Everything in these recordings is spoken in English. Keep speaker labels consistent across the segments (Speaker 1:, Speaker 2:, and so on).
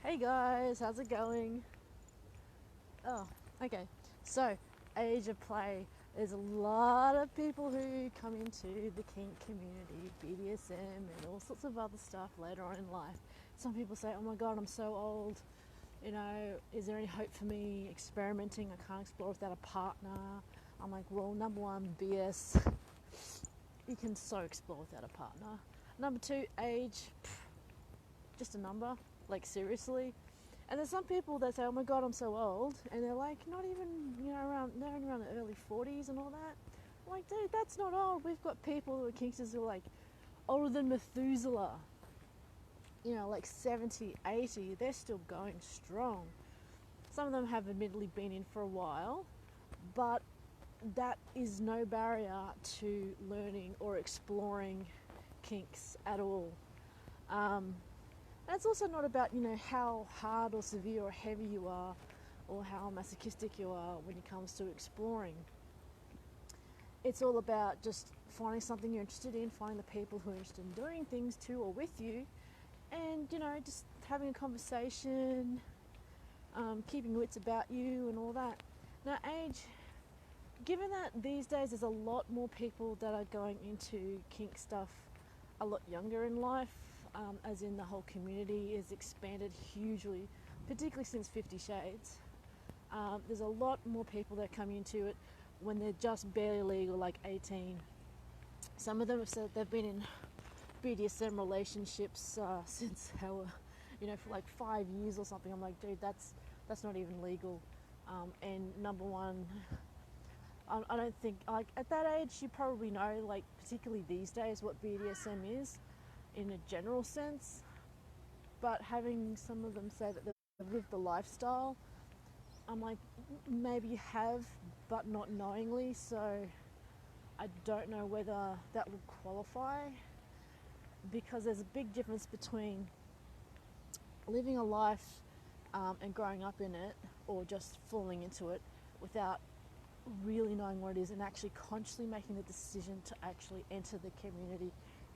Speaker 1: Hey guys, how's it going? Oh, okay. So, age of play. There's a lot of people who come into the kink community, BDSM, and all sorts of other stuff later on in life. Some people say, oh my god, I'm so old. You know, is there any hope for me experimenting? I can't explore without a partner. I'm like, well, number one, BS. You can so explore without a partner. Number two, age. Just a number. Like, seriously. And there's some people that say, oh my god, I'm so old. And they're like, not even, they're only around the early 40s and all that. I'm like, dude, that's not old. We've got people who are kinksters who are like older than Methuselah. Like 70, 80. They're still going strong. Some of them have admittedly been in for a while, but that is no barrier to learning or exploring kinks at all. And it's also not about, how hard or severe or heavy you are or how masochistic you are when it comes to exploring. It's all about just finding something you're interested in, finding the people who are interested in doing things to or with you, and, just having a conversation, keeping wits about you and all that. Now, age, given that these days there's a lot more people that are going into kink stuff a lot younger in life, as in the whole community is expanded hugely, particularly since 50 Shades. There's a lot more people that come into it when they're just barely legal, like 18. Some of them have said they've been in BDSM relationships since they were, for like 5 years or something. I'm like, dude, that's not even legal. And number one, I don't think, like, at that age you probably know, like, particularly these days, what BDSM is in a general sense, but having some of them say that they've lived the lifestyle, I'm like, maybe you have, but not knowingly, so I don't know whether that would qualify, because there's a big difference between living a life and growing up in it, or just falling into it without really knowing what it is and actually consciously making the decision to actually enter the community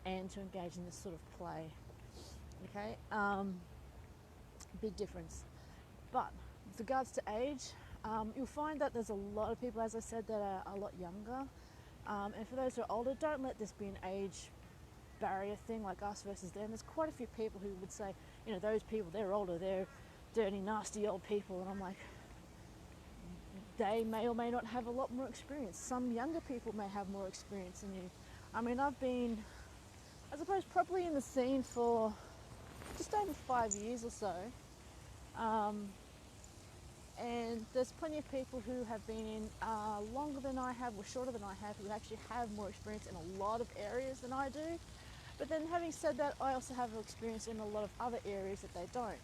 Speaker 1: and to engage in this sort of play. Okay, big difference. But with regards to age, you'll find that there's a lot of people, as I said, that are a lot younger. And for those who are older, don't let this be an age barrier thing, like us versus them. There's quite a few people who would say, those people, they're older, they're dirty, nasty old people. And I'm like, they may or may not have a lot more experience. Some younger people may have more experience than you. I mean, I've been, I suppose, properly in the scene for just over 5 years or so. And there's plenty of people who have been in longer than I have or shorter than I have, who actually have more experience in a lot of areas than I do. But then, having said that, I also have experience in a lot of other areas that they don't.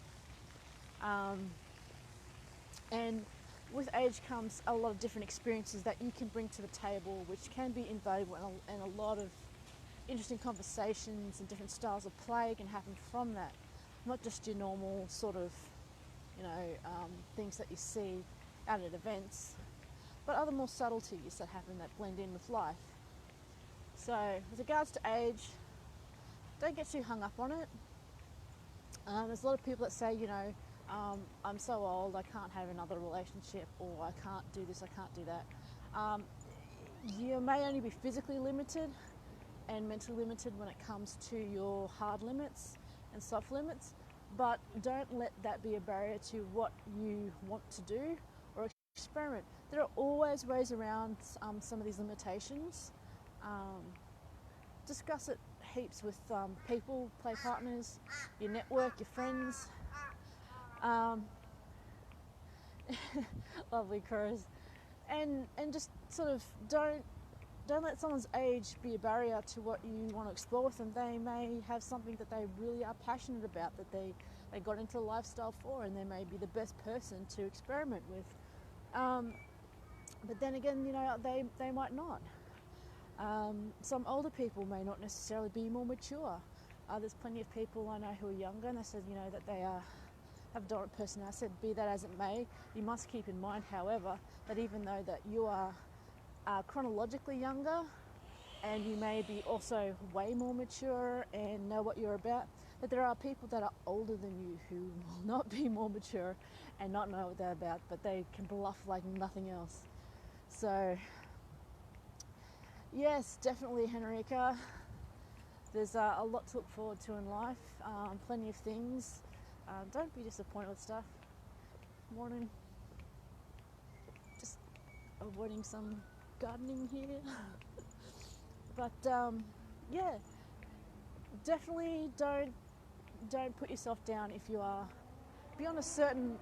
Speaker 1: And with age comes a lot of different experiences that you can bring to the table, which can be invaluable, and a lot of interesting conversations and different styles of play can happen from that. Not just your normal sort of, things that you see out at events, but other more subtleties that happen that blend in with life. So, with regards to age, don't get too hung up on it. There's a lot of people that say, I'm so old, I can't have another relationship, or I can't do this, I can't do that. You may only be physically limited and mentally limited when it comes to your hard limits and soft limits, but don't let that be a barrier to what you want to do or experiment. There are always ways around some of these limitations. Discuss it heaps with people, play partners, your network, your friends. Lovely crows. And just sort of don't let someone's age be a barrier to what you want to explore with them. They may have something that they really are passionate about, that they got into a lifestyle for, and they may be the best person to experiment with. But then again, they might not. Some older people may not necessarily be more mature. There's plenty of people I know who are younger, and they said, that they have a dominant personality. I said, be that as it may, you must keep in mind, however, that even though that you are chronologically younger, and you may be also way more mature and know what you're about, that there are people that are older than you who will not be more mature and not know what they're about, but they can bluff like nothing else. So yes, definitely, Henrika, there's a lot to look forward to in life, plenty of things. Don't be disappointed with stuff. Morning. Just avoiding some gardening here. But yeah, definitely don't put yourself down if you are beyond a certain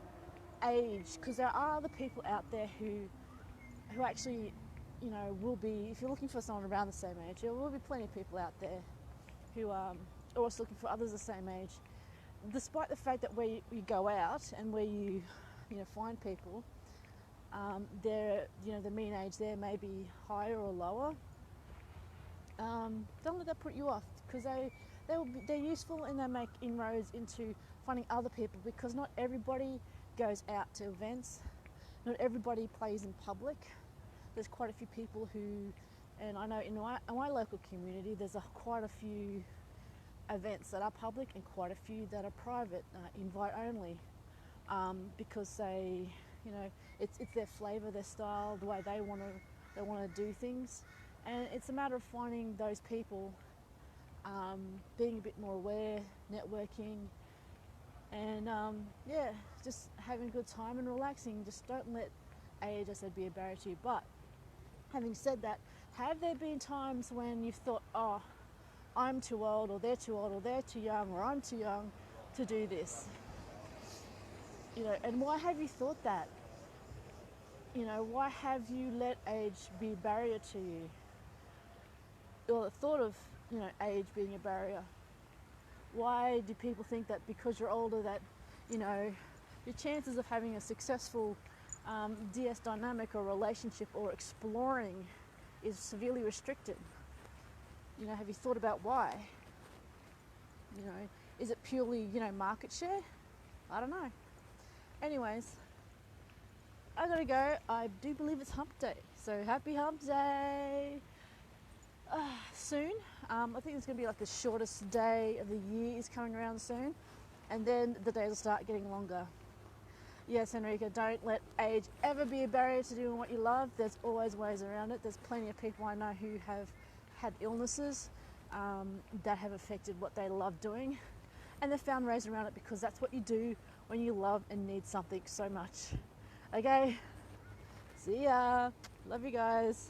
Speaker 1: age, because there are other people out there who actually, you know, will be, if you're looking for someone around the same age, there will be plenty of people out there who are also looking for others the same age. Despite the fact that where you go out and where you know, find people, you know, the mean age there may be higher or lower. Don't let that put you off, because they're useful and they make inroads into finding other people, because not everybody goes out to events, not everybody plays in public. There's quite a few people who, and I know in my local community there's quite a few events that are public and quite a few that are private, invite only, because they, you know, it's their flavour, their style, the way they want to do things, and it's a matter of finding those people, being a bit more aware, networking, and yeah, just having a good time and relaxing. Just don't let age, I said, be a barrier to you. But having said that, have there been times when you've thought, oh, I'm too old, or they're too old, or they're too young, or I'm too young to do this? You know, and why have you thought that? You know, why have you let age be a barrier to you? Or the thought of, you know, age being a barrier. Why do people think that because you're older that, you know, your chances of having a successful DS dynamic or relationship or exploring is severely restricted? You know, have you thought about why? You know, is it purely, you know, market share? I don't know. Anyways, I gotta go. I do believe it's hump day, so happy hump day. Soon. I think it's going to be like the shortest day of the year is coming around soon, and then the days will start getting longer. Yes, Enrica, don't let age ever be a barrier to doing what you love. There's always ways around it. There's plenty of people I know who have had illnesses that have affected what they love doing, and they've found ways around it, because that's what you do when you love and need something so much. Okay, see ya. Love you guys.